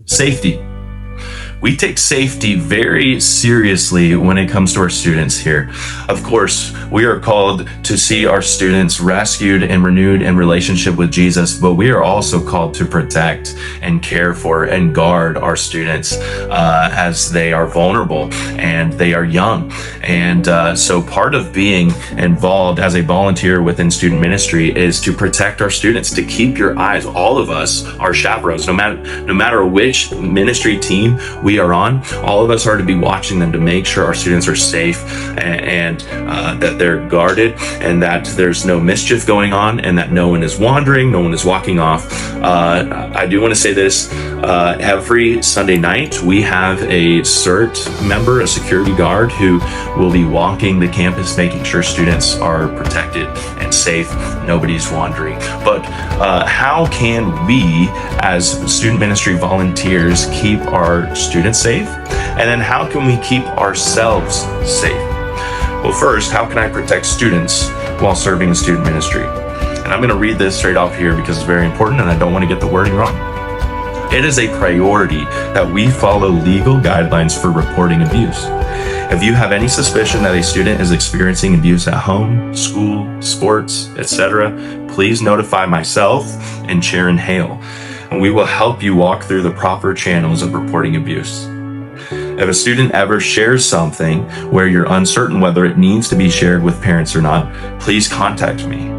Safety. We take safety very seriously when it comes to our students here. Of course, we are called to see our students rescued and renewed in relationship with Jesus, but we are also called to protect and care for and guard our students as they are vulnerable and they are young. And so part of being involved as a volunteer within student ministry is to protect our students, to keep your eyes. All of us are chaperones, no matter which ministry team we are on. All of us are to be watching them to make sure our students are safe and that they're guarded and that there's no mischief going on and that no one is wandering, no one is walking off. I do want to say this, every Sunday night we have a CERT member, a security guard, who will be walking the campus making sure students are protected and safe, nobody's wandering. But how can we as student ministry volunteers keep our students safe? And then how can we keep ourselves safe? Well, first, how can I protect students while serving in student ministry? And I'm going to read this straight off here because it's very important and I don't want to get the wording wrong. It is a priority that we follow legal guidelines for reporting abuse. If you have any suspicion that a student is experiencing abuse at home, school, sports, etc., please notify myself and Sharon Hale, and we will help you walk through the proper channels of reporting abuse. If a student ever shares something where you're uncertain whether it needs to be shared with parents or not, please contact me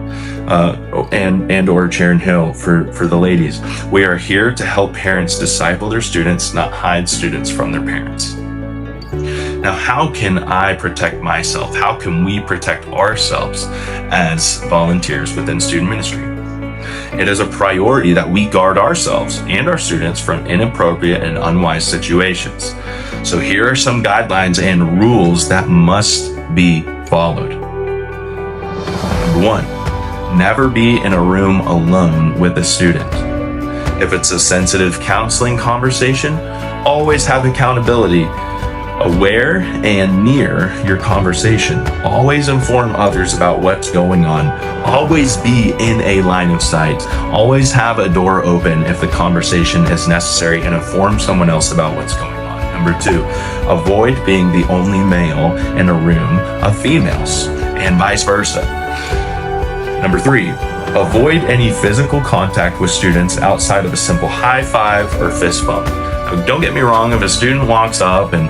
and or Sharon Hill for the ladies. We are here to help parents disciple their students, not hide students from their parents. Now, how can I protect myself? How can we protect ourselves as volunteers within student ministry? It is a priority that we guard ourselves and our students from inappropriate and unwise situations. So here are some guidelines and rules that must be followed. Number one, never be in a room alone with a student. If it's a sensitive counseling conversation, always have accountability aware and near your conversation. Always inform others about what's going on. Always be in a line of sight. Always have a door open if the conversation is necessary and inform someone else about what's going on. Number two, avoid being the only male in a room of females and vice versa. Number three, avoid any physical contact with students outside of a simple high five or fist bump. Don't get me wrong, if a student walks up and,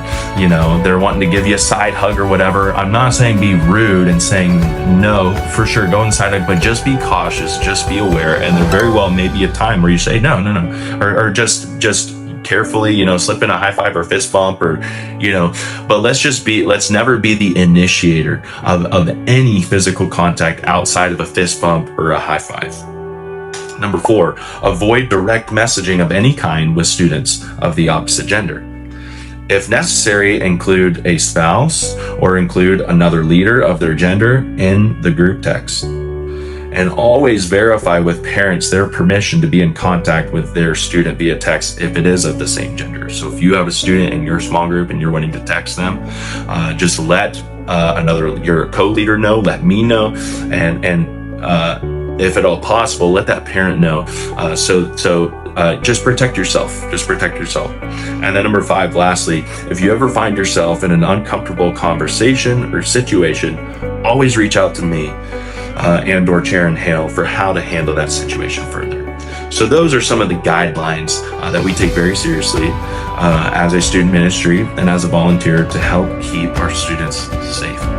they're wanting to give you a side hug or whatever, I'm not saying be rude and saying no, for sure, go inside hug, but just be cautious, just be aware. And there very well may be a time where you say no, or just carefully, slip in a high five or fist bump but let's never be the initiator of any physical contact outside of a fist bump or a high five. Number four, avoid direct messaging of any kind with students of the opposite gender. If necessary, include a spouse or include another leader of their gender in the group text. And always verify with parents their permission to be in contact with their student via text if it is of the same gender. So if you have a student in your small group and you're wanting to text them, just let your co-leader know, let me know, and if at all possible, let that parent know. So just protect yourself. Just protect yourself. And then number five, lastly, if you ever find yourself in an uncomfortable conversation or situation, always reach out to me and or Sharon Hale for how to handle that situation further. So those are some of the guidelines that we take very seriously as a student ministry and as a volunteer to help keep our students safe.